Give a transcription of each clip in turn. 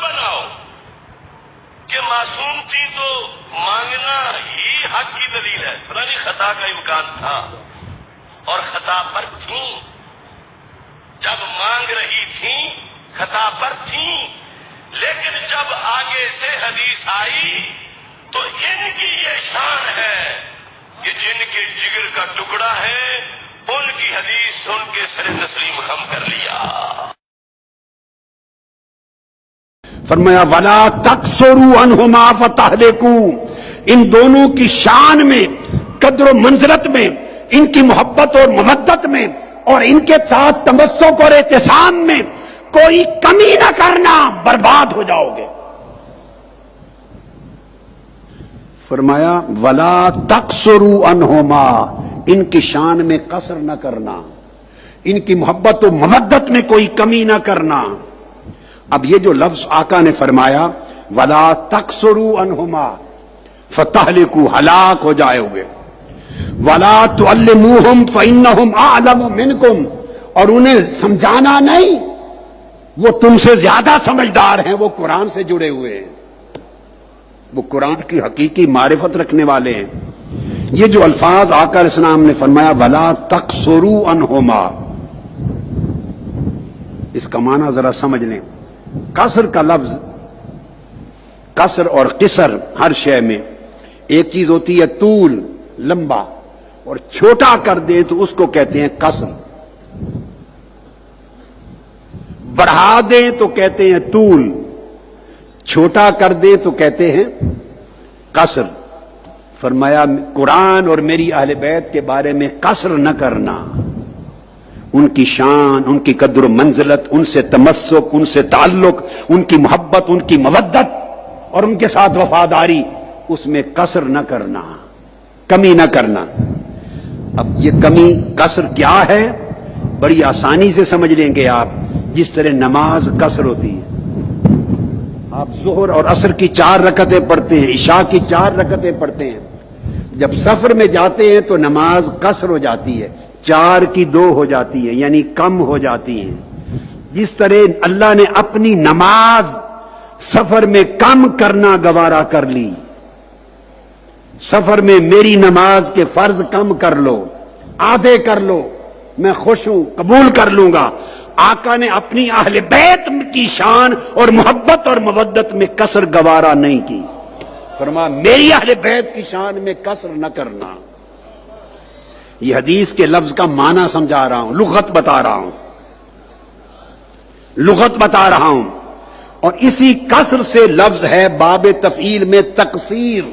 بناؤ کہ معصوم تھی تو مانگنا ہی حق کی دلیل ہے. پتہ نہیں خطا کا امکان تھا اور خطا پر تھیں، جب مانگ رہی تھیں خطا پر تھیں، لیکن جب آگے سے حدیث آئی تو ان کی یہ شان ہے کہ جن کے جگر کا ٹکڑا ہے ان کی حدیث سن کے سر تسلیم خم کر لیا. فرمایا وَلَا تَقْصُرُوا عَنْهُمَا فَتَهْلِكُوا، ان دونوں کی شان میں، قدر و منزلت میں، ان کی محبت اور مودت میں، اور ان کے ساتھ تمسک اور اعتصام میں کوئی کمی نہ کرنا، برباد ہو جاؤ گے. فرمایا وَلَا تَقْصُرُوا عَنْهُمَا، ان کی شان میں قصر نہ کرنا، ان کی محبت و مودت میں کوئی کمی نہ کرنا. اب یہ جو لفظ آقا نے فرمایا وَلَا تَقْصُرُوا عَنْهُمَا فَتَهْلِكُوا، ہلاک ہو جائے ہوئے. وَلَا تُعَلِّمُوهُمْ فَإِنَّهُمْ أَعْلَمُ مِنْكُمْ، اور انہیں سمجھانا نہیں، وہ تم سے زیادہ سمجھدار ہیں، وہ قرآن سے جڑے ہوئے ہیں، وہ قرآن کی حقیقی معرفت رکھنے والے ہیں. یہ جو الفاظ آقا علیہ السلام نے فرمایا وَلَا تَقْصُرُوا عَنْهُمَا، اس کا معنی ذرا سمجھ لیں. قصر کا لفظ، قصر اور قصر ہر شے میں ایک چیز ہوتی ہے طول، لمبا، اور چھوٹا کر دیں تو اس کو کہتے ہیں قصر، بڑھا دیں تو کہتے ہیں طول، چھوٹا کر دیں تو کہتے ہیں قصر. فرمایا قرآن اور میری اہل بیت کے بارے میں قصر نہ کرنا، ان کی شان، ان کی قدر و منزلت، ان سے تمسک، ان سے تعلق، ان کی محبت، ان کی مودت اور ان کے ساتھ وفاداری، اس میں قصر نہ کرنا، کمی نہ کرنا. اب یہ کمی قصر کیا ہے بڑی آسانی سے سمجھ لیں گے آپ. جس طرح نماز قصر ہوتی ہے، آپ ظہر اور عصر کی 4 رکعتیں پڑھتے ہیں، عشاء کی 4 رکعتیں پڑھتے ہیں، جب سفر میں جاتے ہیں تو نماز قصر ہو جاتی ہے، 4 کی 2 ہو جاتی ہے، یعنی کم ہو جاتی ہیں. جس طرح اللہ نے اپنی نماز سفر میں کم کرنا گوارا کر لی، سفر میں میری نماز کے فرض کم کر لو، آدھے کر لو، میں خوش ہوں، قبول کر لوں گا. آقا نے اپنی اہل بیت کی شان اور محبت اور مودت میں قصر گوارا نہیں کی. فرمایا میری اہل بیت کی شان میں قصر نہ کرنا. یہ حدیث کے لفظ کا معنی سمجھا رہا ہوں، لغت بتا رہا ہوں، لغت بتا رہا ہوں. اور اسی قصر سے لفظ ہے باب تفعیل میں تقصیر.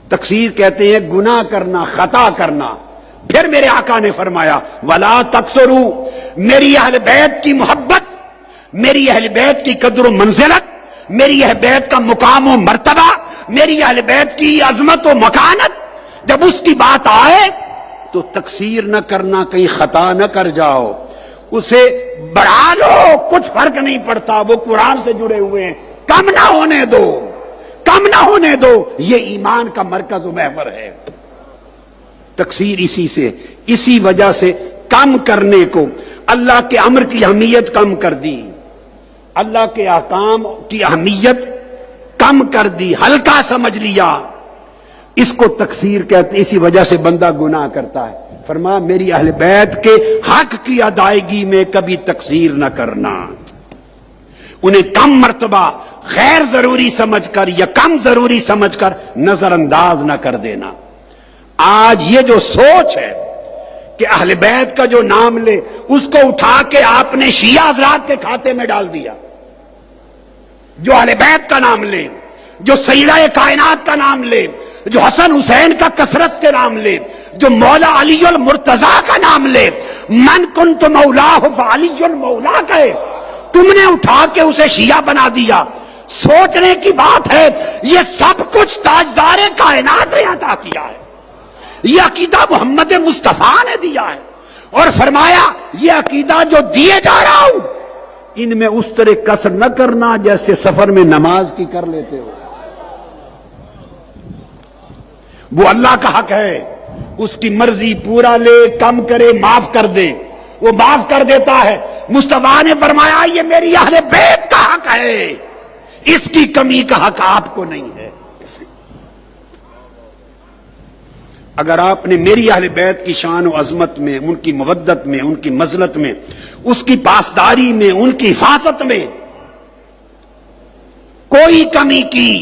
تقصیر کہتے ہیں گناہ کرنا، خطا کرنا. پھر میرے آقا نے فرمایا وَلَا تَقْصُرُوا، میری اہل بیت کی محبت، میری اہل بیت کی قدر و منزلت، میری اہل بیت کا مقام و مرتبہ، میری اہل بیت کی عظمت و مکانت، جب اس کی بات آئے تو تقصیر نہ کرنا، کہیں خطا نہ کر جاؤ، اسے بڑھا لو، کچھ فرق نہیں پڑتا، وہ قرآن سے جڑے ہوئے ہیں، کم نہ ہونے دو، کم نہ ہونے دو. یہ ایمان کا مرکز و محور ہے. تقصیر اسی وجہ سے کم کرنے کو اللہ کے امر کی اہمیت کم کر دی، اللہ کے احکام کی اہمیت کم کر دی، ہلکا سمجھ لیا. اس کو تقصیر کہتے، اسی وجہ سے بندہ گناہ کرتا ہے. فرمایا میری اہل بیت کے حق کی ادائیگی میں کبھی تقصیر نہ کرنا، انہیں کم مرتبہ غیر ضروری سمجھ کر یا کم ضروری سمجھ کر نظر انداز نہ کر دینا. آج یہ جو سوچ ہے کہ اہل بیت کا جو نام لے اس کو اٹھا کے آپ نے شیعہ حضرات کے کھاتے میں ڈال دیا. جو اہل بیت کا نام لے، جو سیدہ کائنات کا نام لے، جو حسن حسین کا کثرت سے نام لے، جو مولا علی المرتضی کا نام لے، من کنت مولاہ فعلی مولا کہے، تم نے اٹھا کے اسے شیعہ بنا دیا. سوچنے کی بات ہے، یہ سب کچھ تاجدار کائنات نے عطا کیا ہے، یہ عقیدہ محمد مصطفیٰ نے دیا ہے. اور فرمایا یہ عقیدہ جو دیے جا رہا ہوں ان میں اس طرح قصر نہ کرنا جیسے سفر میں نماز کی کر لیتے ہو. وہ اللہ کا حق ہے، اس کی مرضی، پورا لے، کم کرے، معاف کر دے. وہ معاف کر دیتا ہے. مصطفیٰ نے فرمایا یہ میری اہل بیت کا حق ہے، اس کی کمی کا حق آپ کو نہیں ہے. اگر آپ نے میری اہل بیت کی شان و عظمت میں، ان کی مودت میں، ان کی مظلت میں، اس کی پاسداری میں، ان کی حفاظت میں کوئی کمی کی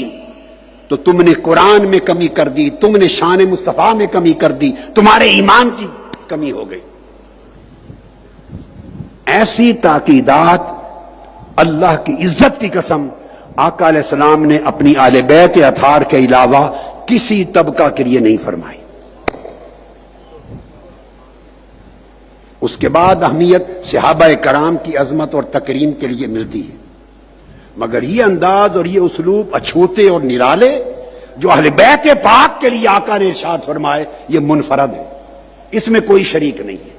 تو تم نے قرآن میں کمی کر دی، تم نے شان مصطفیٰ میں کمی کر دی، تمہارے ایمان کی کمی ہو گئی. ایسی تاکیدات اللہ کی عزت کی قسم آقا علیہ السلام نے اپنی اہل بیت اطہار کے علاوہ کسی طبقہ کے لیے نہیں فرمائی. اس کے بعد اہمیت صحابہ کرام کی عظمت اور تکریم کے لیے ملتی ہے، مگر یہ انداز اور یہ اسلوب اچھوتے اور نرالے جو اہل بیت پاک کے لیے آقا نے ارشاد فرمائے یہ منفرد ہے، اس میں کوئی شریک نہیں ہے.